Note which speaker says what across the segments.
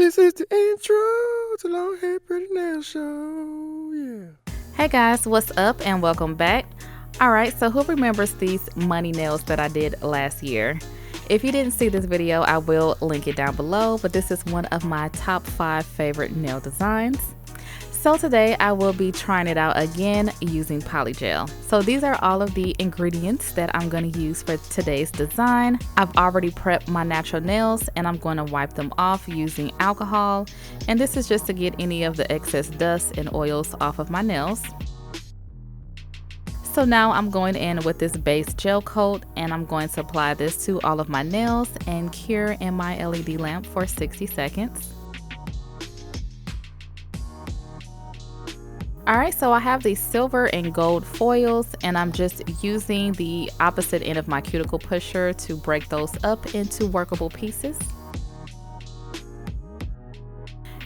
Speaker 1: This is the intro to Long Hair Pretty Nail Show. Yeah.
Speaker 2: Hey guys, what's up and welcome back. Alright, so who remembers these money nails that I did last year? If you didn't see this video, I will link it down below, but this is one of my top 5 favorite nail designs. So today I will be trying it out again using Polygel. So these are all of the ingredients that I'm going to use for today's design. I've already prepped my natural nails and I'm going to wipe them off using alcohol. And this is just to get any of the excess dust and oils off of my nails. So now I'm going in with this base gel coat and I'm going to apply this to all of my nails and cure in my LED lamp for 60 seconds. Alright, so I have these silver and gold foils and I'm just using the opposite end of my cuticle pusher to break those up into workable pieces.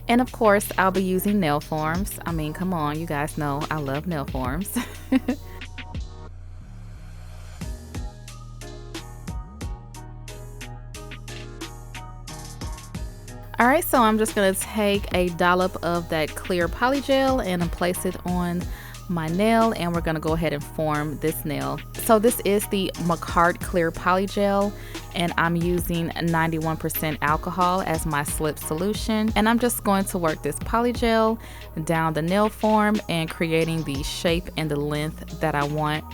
Speaker 2: And of course, I'll be using nail forms. I mean, come on, you guys know I love nail forms. Alright, so I'm just going to take a dollop of that clear polygel and place it on my nail, and we're going to go ahead and form this nail. So this is the uncured clear polygel and I'm using 91% alcohol as my slip solution, and I'm just going to work this polygel down the nail form and creating the shape and the length that I want.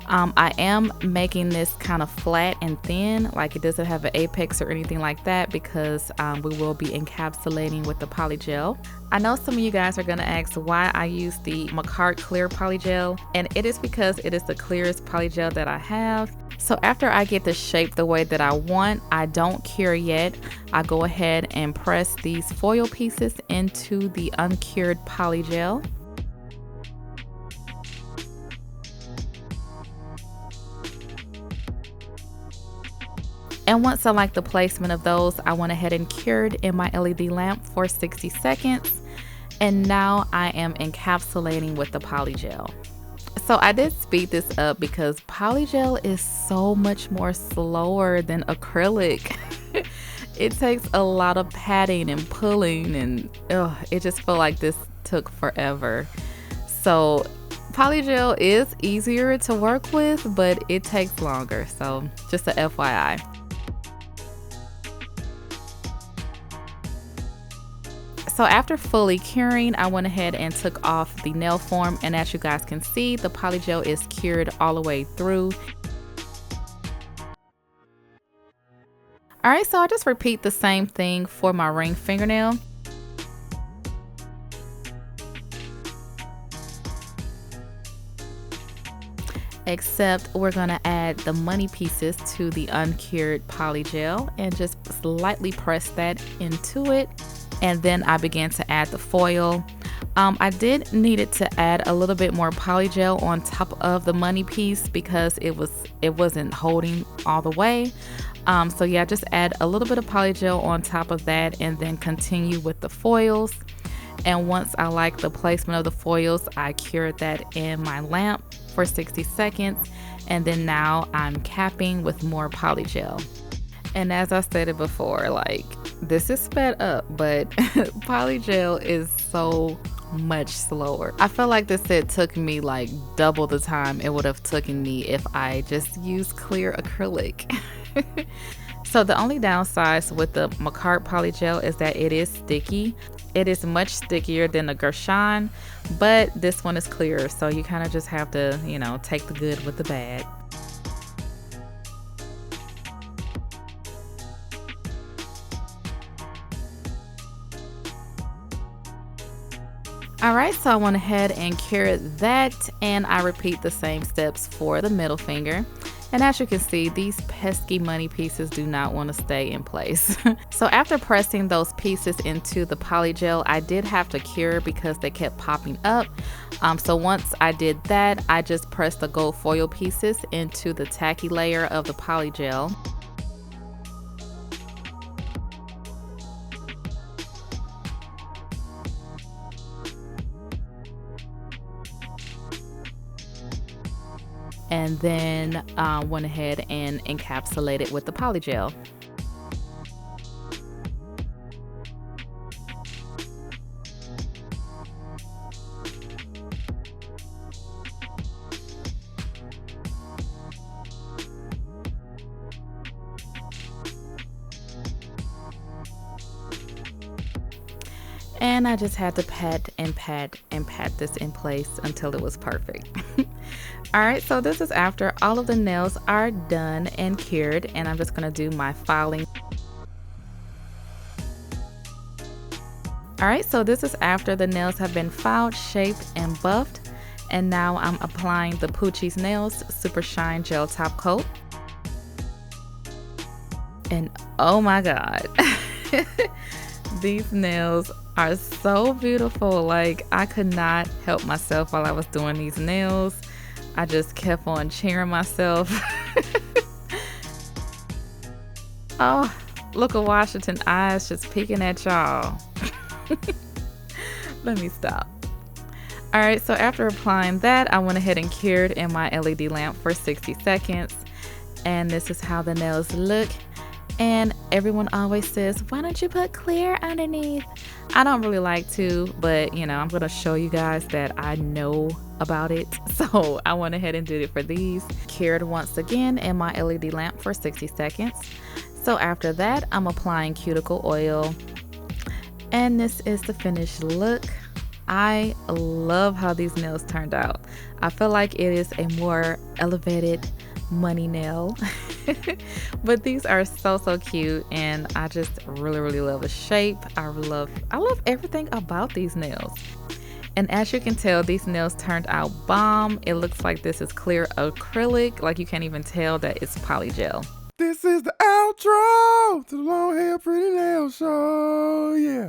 Speaker 2: I am making this kind of flat and thin, like it doesn't have an apex or anything like that, because we will be encapsulating with the polygel. I know some of you guys are going to ask why I use the uncured clear polygel, and it is because it is the clearest polygel that I have. So after I get the shape the way that I want, I don't cure yet. I go ahead and press these foil pieces into the uncured polygel. And once I like the placement of those, I went ahead and cured in my LED lamp for 60 seconds. And now I am encapsulating with the polygel. So I did speed this up because polygel is so much more slower than acrylic. It takes a lot of patting and pulling, and it just felt like this took forever. So polygel is easier to work with, but it takes longer. So just a FYI. So after fully curing, I went ahead and took off the nail form, and as you guys can see, the polygel is cured all the way through. Alright, so I just repeat the same thing for my ring fingernail. Except we're going to add the money pieces to the uncured polygel and just slightly press that into it. And then I began to add the foil. I did need it to add a little bit more polygel on top of the money piece because it wasn't holding all the way. So yeah, just add a little bit of polygel on top of that and then continue with the foils. And once I like the placement of the foils, I cured that in my lamp for 60 seconds. And then now I'm capping with more polygel. And as I stated before, like, this is sped up, but polygel is so much slower. I feel like this set took me like double the time it would have taken me if I just used clear acrylic. So the only downsides with the uncured polygel is that it is sticky. It is much stickier than the Gershon, but this one is clear, so you kind of just have to, you know, take the good with the bad. Alright, so I went ahead and cured that, and I repeat the same steps for the middle finger. And as you can see, these pesky money pieces do not want to stay in place. So after pressing those pieces into the polygel, I did have to cure because they kept popping up. So once I did that, I just pressed the gold foil pieces into the tacky layer of the polygel. And then went ahead and encapsulated with the polygel. And I just had to pat and pat and pat this in place until it was perfect. Alright, so this is after all of the nails are done and cured, and I'm just going to do my filing. Alright, so this is after the nails have been filed, shaped, and buffed. And now I'm applying the Poochie's Nails Super Shine Gel Top Coat. And oh my god, these nails are so beautiful. Like, I could not help myself while I was doing these nails. I just kept on cheering myself. Oh, look at Washington eyes just peeking at y'all. Let me stop. Alright, so after applying that, I went ahead and cured in my LED lamp for 60 seconds. And this is how the nails look. And everyone always says, why don't you put clear underneath? I don't really like to, but you know, I'm going to show you guys that I know about it. So I went ahead and did it for these. Cured once again in my LED lamp for 60 seconds. So after that, I'm applying cuticle oil. And this is the finished look. I love how these nails turned out. I feel like it is a more elevated money nail. But these are so cute, and I just really love the shape. I love everything about these nails. And as you can tell, these nails turned out bomb. It looks like this is clear acrylic, like you can't even tell that it's polygel.
Speaker 1: This is the outro to the long hair pretty nail show. Yeah.